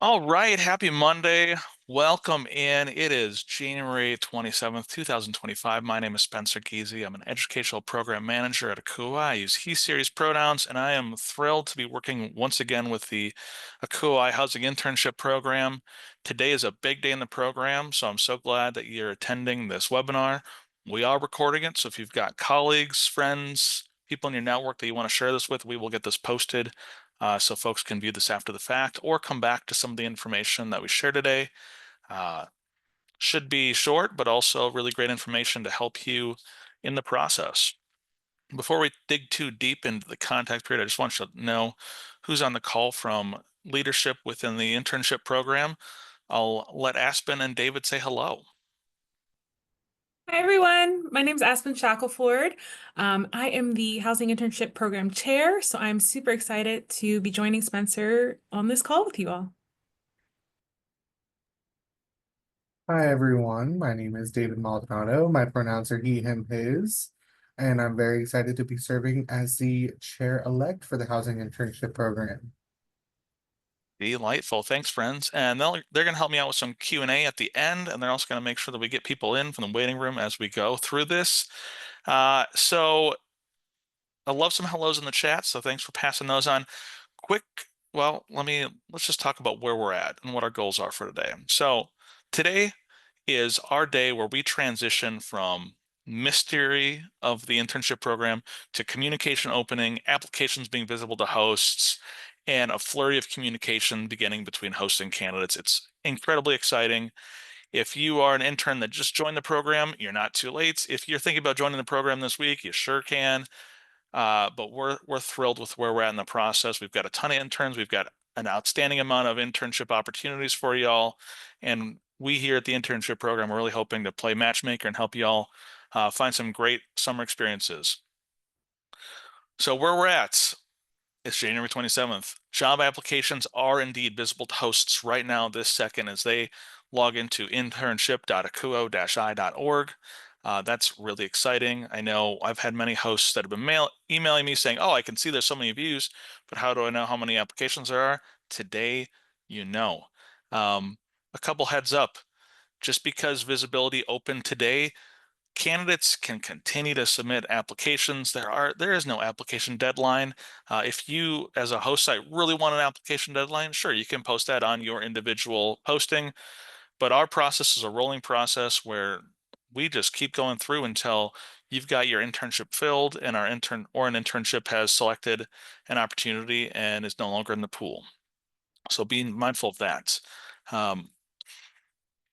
All right, happy Monday. Welcome in. It is January 27th, 2025. My name is Spencer Giese. I'm an educational program manager at ACUHO-I. I use he series pronouns, and I am thrilled to be working once again with the ACUHO-I Housing Internship Program. Today is a big day in the program, so I'm so glad that you're attending this webinar. We are recording it, so if you've got colleagues, friends, people in your network that you want to share this with, we will get this posted so folks can view this after the fact or come back to some of the information that we shared today. Uh, should be short, but also really great information to help you in the process. Before we dig too deep into the contact period, I just want you to know who's on the call from leadership within the internship program. I'll let Aspen and David say hello. Hi everyone, my name is Aspen Shackelford. I am the Housing Internship Program Chair, so I'm super excited to be joining Spencer on this call with you all. Hi everyone, my name is David Maldonado. My pronouns are he, him, his, and I'm very excited to be serving as the chair-elect for the Housing Internship Program. Delightful. Thanks, friends. And they're going to help me out with some Q&A at the end, and they're also going to make sure that we get people in from the waiting room as we go through this. So I love some hellos in the chat, so thanks for passing those on. Well, let's just talk about where we're at and what our goals are for today. So today is our day where we transition from mystery of the internship program to communication opening, applications being visible to hosts, and a flurry of communication beginning between hosts and candidates. It's incredibly exciting. If you are an intern that just joined the program, you're not too late. If you're thinking about joining the program this week, you sure can. But we're thrilled with where we're at in the process. We've got a ton of interns. We've got an outstanding amount of internship opportunities for y'all. And we here at the internship program are really hoping to play matchmaker and help y'all find some great summer experiences. So where we're at, it's January 27th. Job applications are indeed visible to hosts right now this second as they log into internship.akuho-i.org. That's really exciting. I know I've had many hosts that have been emailing me saying, oh, I can see there's so many views, but how do I know how many applications there are? Today, you know. A couple heads up, just because visibility opened today, candidates can continue to submit applications. There is no application deadline. If you, as a host site, really want an application deadline, sure, you can post that on your individual posting. But our process is a rolling process where we just keep going through until you've got your internship filled and an internship has selected an opportunity and is no longer in the pool. So being mindful of that.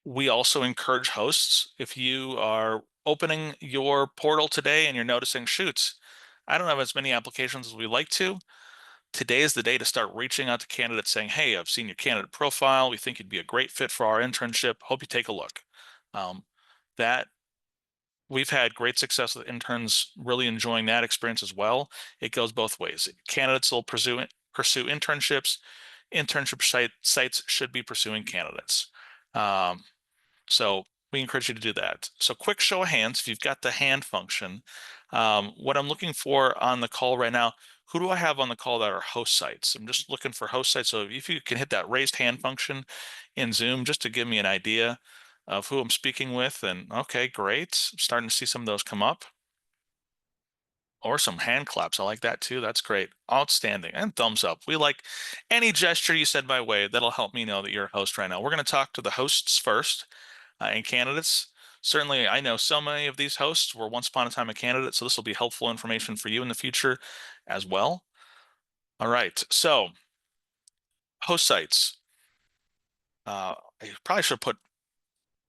We also encourage hosts, if you are opening your portal today and you're noticing, shoots, I don't have as many applications as we like to. Today is the day to start reaching out to candidates saying, hey, I've seen your candidate profile. We think you'd be a great fit for our internship. Hope you take a look. That we've had great success with interns really enjoying that experience as well. It goes both ways. Candidates will pursue internships. Sites should be pursuing candidates. So we encourage you to do that. So quick show of hands, if you've got the hand function. What I'm looking for on the call right now, who do I have on the call that are host sites? I'm just looking for host sites. So if you can hit that raised hand function in Zoom just to give me an idea of who I'm speaking with. And okay, great. I'm starting to see some of those come up. Or some hand claps. I like that too. That's great. Outstanding. And thumbs up. We like any gesture you send my way. That'll help me know that you're a host right now. We're going to talk to the hosts first and candidates. Certainly, I know so many of these hosts were once upon a time a candidate, so this will be helpful information for you in the future as well. All right, so host sites. I probably should put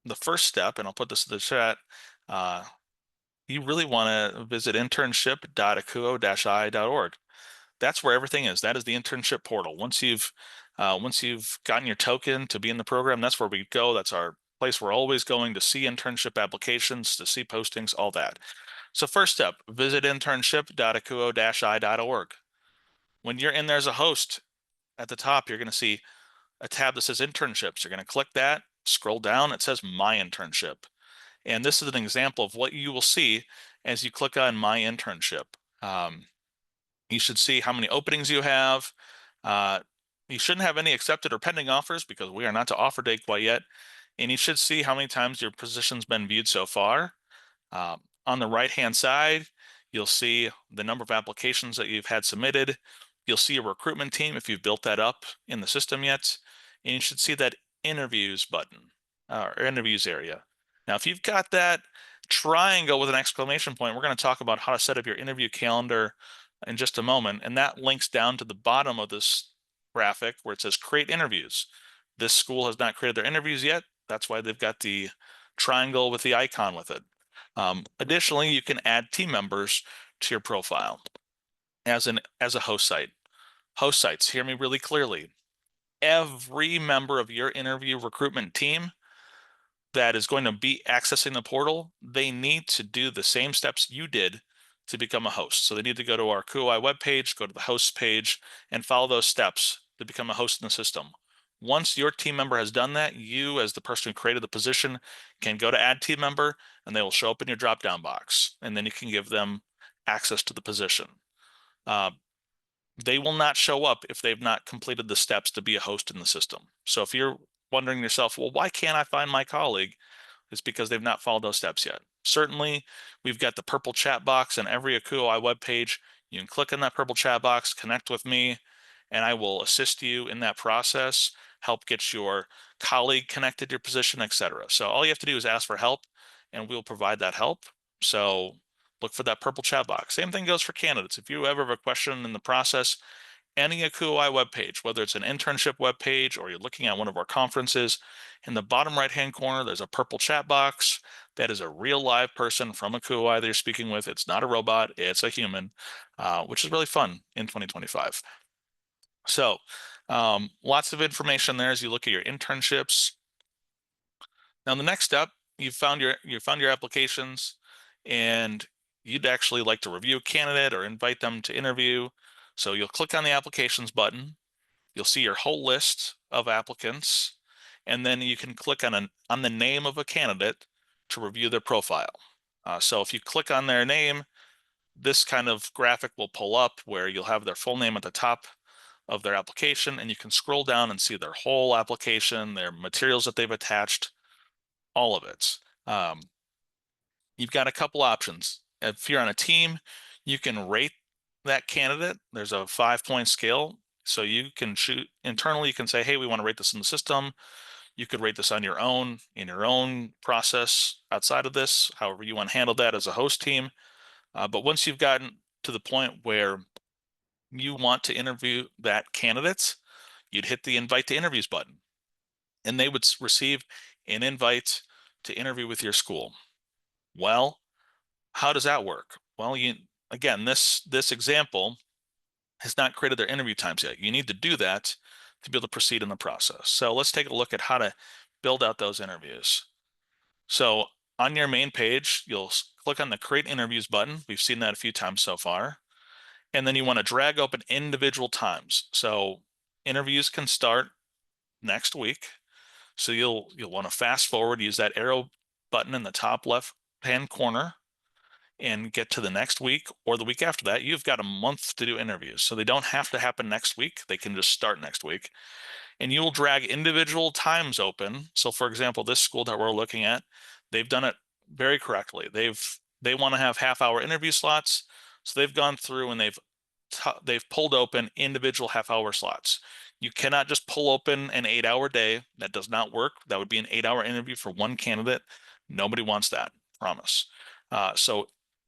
the first step, and I'll put this in the chat. You really want to visit internship.akuho-i.org. That's where everything is. That is the internship portal. Once you've gotten your token to be in the program, that's where we go. That's our place we're always going to see internship applications, to see postings, all that. So first step, visit internship.akuho-i.org. When you're in there as a host, at the top, you're going to see a tab that says internships. You're going to click that, scroll down, it says my internship. And this is an example of what you will see as you click on my internship. You should see how many openings you have. You shouldn't have any accepted or pending offers because we are not to offer date quite yet. And you should see how many times your position's been viewed so far. On the right-hand side, you'll see the number of applications that you've had submitted. You'll see a recruitment team if you've built that up in the system yet. And you should see that interviews button or interviews area. Now, if you've got that triangle with an exclamation point, we're going to talk about how to set up your interview calendar in just a moment. And that links down to the bottom of this graphic where it says create interviews. This school has not created their interviews yet. That's why they've got the triangle with the icon with it. Additionally, you can add team members to your profile as a host site. Host sites, hear me really clearly. Every member of your interview recruitment team that is going to be accessing the portal, they need to do the same steps you did to become a host. So they need to go to our ACUHO-I webpage, go to the host page, and follow those steps to become a host in the system. Once your team member has done that, you, as the person who created the position, can go to add team member, and they will show up in your drop-down box, and then you can give them access to the position. They will not show up if they've not completed the steps to be a host in the system. So if you're wondering yourself, well, why can't I find my colleague? It's because they've not followed those steps yet. Certainly, we've got the purple chat box on every ACUHO-I webpage. You can click on that purple chat box, connect with me, and I will assist you in that process, help get your colleague connected to your position, etc. So all you have to do is ask for help, and we'll provide that help. So look for that purple chat box. Same thing goes for candidates. If you ever have a question in the process, any ACUHO-I webpage, whether it's an internship webpage or you're looking at one of our conferences, in the bottom right-hand corner, there's a purple chat box. That is a real live person from ACUHO-I that you're speaking with. It's not a robot, it's a human, which is really fun in 2025. So lots of information there as you look at your internships. Now, the next step, you found your applications, and you'd actually like to review a candidate or invite them to interview. So you'll click on the applications button. You'll see your whole list of applicants, and then you can click on the name of a candidate to review their profile. So if you click on their name, this kind of graphic will pull up where you'll have their full name at the top of their application, and you can scroll down and see their whole application, their materials that they've attached, all of it. You've got a couple options. If you're on a team, you can rate that candidate. There's a 5-point scale. So you can shoot internally, you can say, hey, we want to rate this in the system. You could rate this on your own, in your own process outside of this, however you want to handle that as a host team. But once you've gotten to the point where you want to interview that candidate, you'd hit the invite to interviews button, and they would receive an invite to interview with your school. Well, how does that work? Well, again, this example has not created their interview times yet. You need to do that to be able to proceed in the process. So let's take a look at how to build out those interviews. So on your main page, you'll click on the Create Interviews button. We've seen that a few times so far. And then you want to drag open individual times. So interviews can start next week. So you'll want to fast forward, use that arrow button in the top left-hand corner, and get to the next week or the week after that. You've got a month to do interviews. So they don't have to happen next week. They can just start next week. And you'll drag individual times open. So for example, this school that we're looking at, they've done it very correctly. They want to have half-hour interview slots. So they've gone through and they've pulled open individual half-hour slots. You cannot just pull open an 8-hour day. That does not work. That would be an 8-hour interview for one candidate. Nobody wants that, promise. So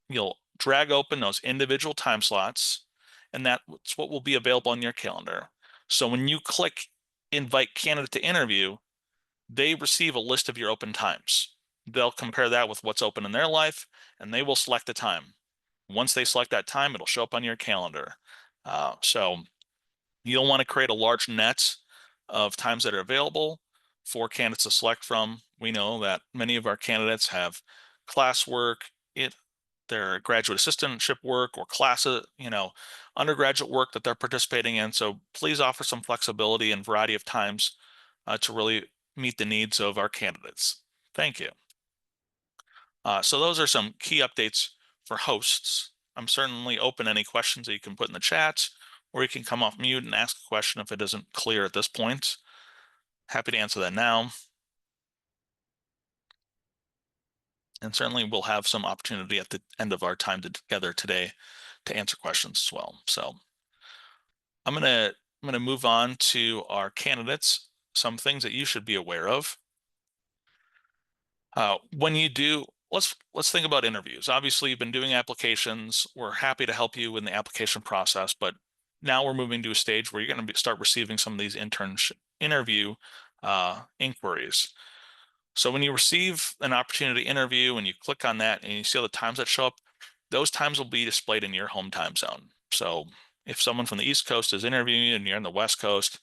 you'll drag open those individual time slots, and that's what will be available on your calendar. So when you click invite candidate to interview, they receive a list of your open times. They'll compare that with what's open in their life, and they will select a time. Once they select that time, it'll show up on your calendar. So you'll want to create a large net of times that are available for candidates to select from. We know that many of our candidates have classwork, their graduate assistantship work, or classes, undergraduate work that they're participating in. So please offer some flexibility and variety of times to really meet the needs of our candidates. Thank you. So those are some key updates for hosts. I'm certainly open to any questions that you can put in the chat or you can come off mute and ask a question if it isn't clear at this point. Happy to answer that now. And certainly we'll have some opportunity at the end of our time together today to answer questions as well. So I'm gonna move on to our candidates, some things that you should be aware of. When you do, let's think about interviews. Obviously, you've been doing applications. We're happy to help you in the application process, but now we're moving to a stage where you're going to start receiving some of these interview inquiries. So when you receive an opportunity to interview and you click on that and you see all the times that show up, those times will be displayed in your home time zone. So if someone from the East Coast is interviewing you and you're in the West Coast,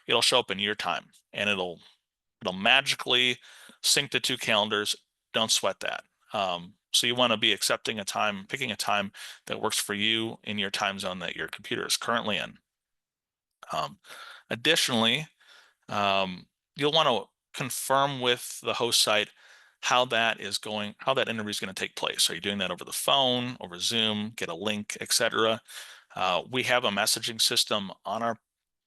it'll show up in your time and it'll magically sync the two calendars. Don't sweat that. So you want to be accepting a time, picking a time that works for you in your time zone that your computer is currently in. Additionally, you'll want to confirm with the host site how that interview is going to take place. Are you doing that over the phone, over Zoom, get a link, etc.? We have a messaging system on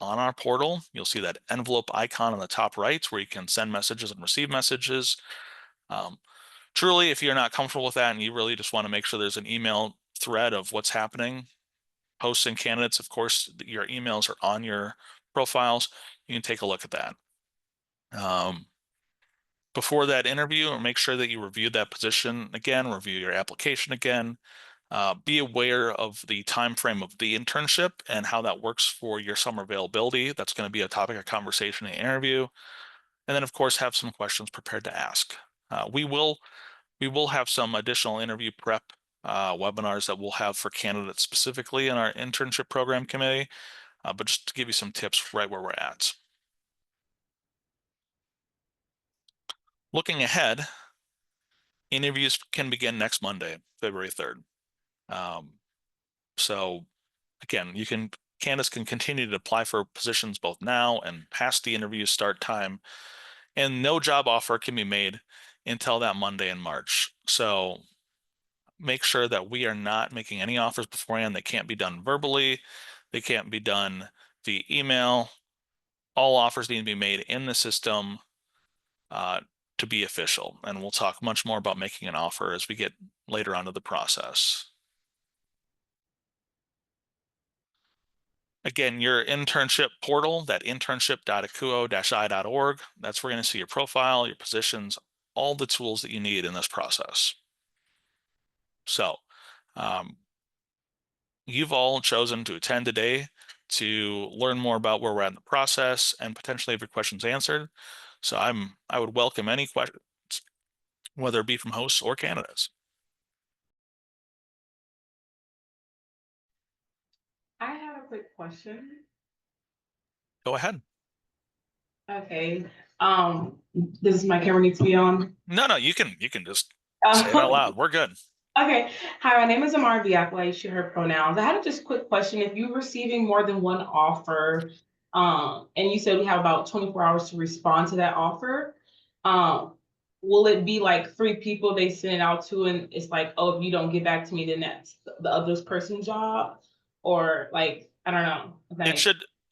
our portal. You'll see that envelope icon on the top right where you can send messages and receive messages. Truly, if you're not comfortable with that and you really just want to make sure there's an email thread of what's happening, hosts and candidates, of course, your emails are on your profiles. You can take a look at that. Before that interview, make sure that you review that position again, review your application again. Be aware of the time frame of the internship and how that works for your summer availability. That's going to be a topic of conversation in the interview. And then, of course, have some questions prepared to ask. We will have some additional interview prep webinars that we'll have for candidates specifically in our internship program committee, but just to give you some tips right where we're at. Looking ahead, interviews can begin next Monday, February 3rd. So again, candidates can continue to apply for positions both now and past the interview start time, and no job offer can be made until that Monday in March. So make sure that we are not making any offers beforehand. They can't be done verbally. They can't be done via email. All offers need to be made in the system to be official. And we'll talk much more about making an offer as we get later on to the process. Again, your internship portal, that internship.acuho-I.org, that's where you're going to see your profile, your positions, all the tools that you need in this process. So you've all chosen to attend today to learn more about where we're at in the process and potentially have your questions answered. So I would welcome any questions, whether it be from hosts or candidates. I have a quick question. Go ahead. Okay. Does my camera need to be on? No, you can just say it out loud. We're good. Okay. Hi, my name is Amara Biakwa, she, her pronouns. I had a just quick question. If you're receiving more than one offer, and you said we have about 24 hours to respond to that offer, will it be like three people they send it out to and it's like, oh, if you don't get back to me, then that's the other person's job? Or like, I don't know.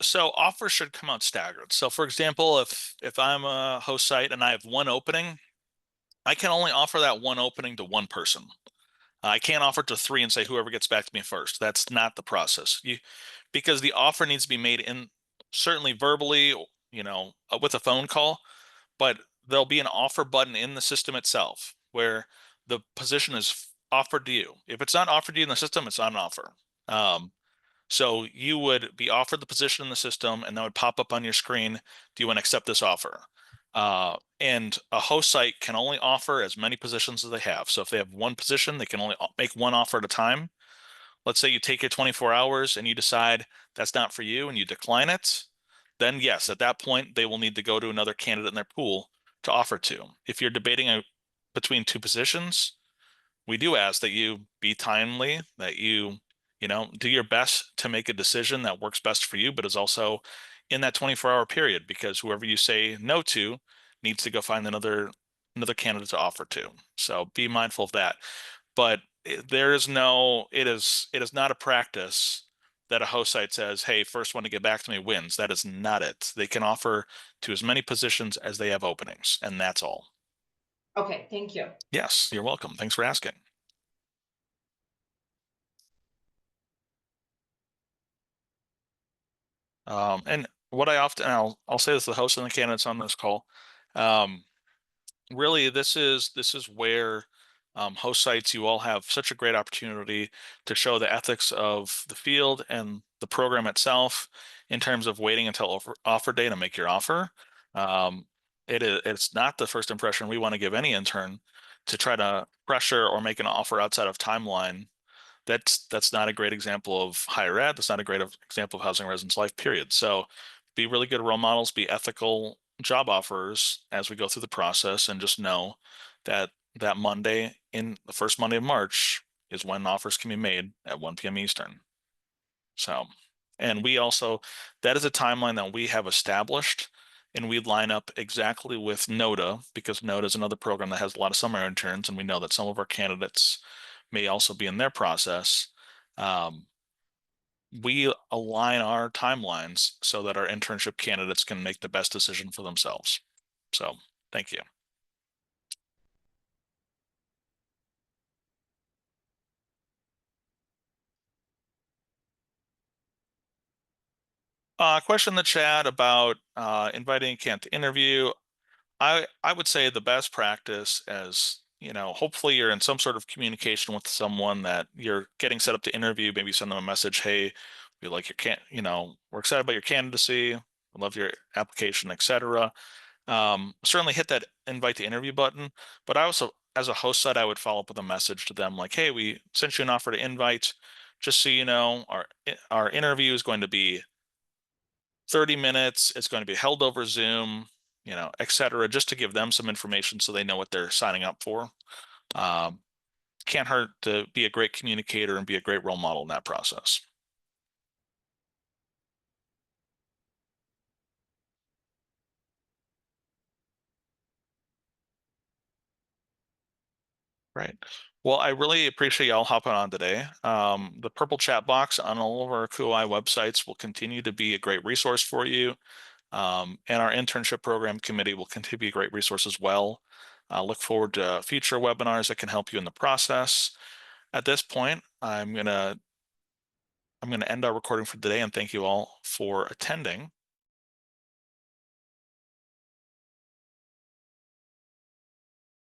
So offers should come out staggered. So for example, if I'm a host site and I have one opening, I can only offer that one opening to one person. I can't offer it to three and say whoever gets back to me first. That's not the process. Because the offer needs to be made in certainly verbally, with a phone call, but there'll be an offer button in the system itself where the position is offered to you. If it's not offered to you in the system, it's not an offer. So you would be offered the position in the system and that would pop up on your screen. Do you want to accept this offer? And a host site can only offer as many positions as they have. So if they have one position, they can only make one offer at a time. Let's say you take your 24 hours and you decide that's not for you and you decline it, then yes, at that point, they will need to go to another candidate in their pool to offer to. If you're debating between two positions, we do ask that you be timely, that you do your best to make a decision that works best for you, but is also in that 24-hour period, because whoever you say no to needs to go find another candidate to offer to. So be mindful of that. But it is not a practice that a host site says, hey, first one to get back to me wins. That is not it. They can offer to as many positions as they have openings, and that's all. Okay, thank you. Yes, you're welcome. Thanks for asking. And what I often, I'll say this to the host and the candidates on this call. Really, this is where host sites, you all have such a great opportunity to show the ethics of the field and the program itself in terms of waiting until offer day to make your offer. It's not the first impression we want to give any intern to try to pressure or make an offer outside of timeline. That's not a great example of higher ed. That's not a great example of housing residence life, period. So be really good role models, be ethical job offers as we go through the process, and just know that that Monday, in the first Monday of March, is when offers can be made at 1 p.m. Eastern. So, and we also, that is a timeline that we have established, and we line up exactly with NOTA, because NOTA is another program that has a lot of summer interns, and we know that some of our candidates may also be in their process. We align our timelines so that our internship candidates can make the best decision for themselves. So, thank you. Question in the chat about inviting a candidate to interview. I would say the best practice, as you know, hopefully you're in some sort of communication with someone that you're getting set up to interview. Maybe send them a message, hey, we like your we're excited about your candidacy, we love your application, etc. Certainly hit that invite to interview button, but I also, as a host site, I would follow up with a message to them like, hey, we sent you an offer to invite. Just so you know, our interview is going to be 30 minutes. It's going to be held over Zoom, etc., just to give them some information so they know what they're signing up for. Can't hurt to be a great communicator and be a great role model in that process. Right. Well, I really appreciate y'all hopping on today. The purple chat box on all of our ACUHO-I websites will continue to be a great resource for you. And our internship program committee will continue to be a great resource as well. Look forward to future webinars that can help you in the process. At this point, I'm gonna end our recording for today, and thank you all for attending.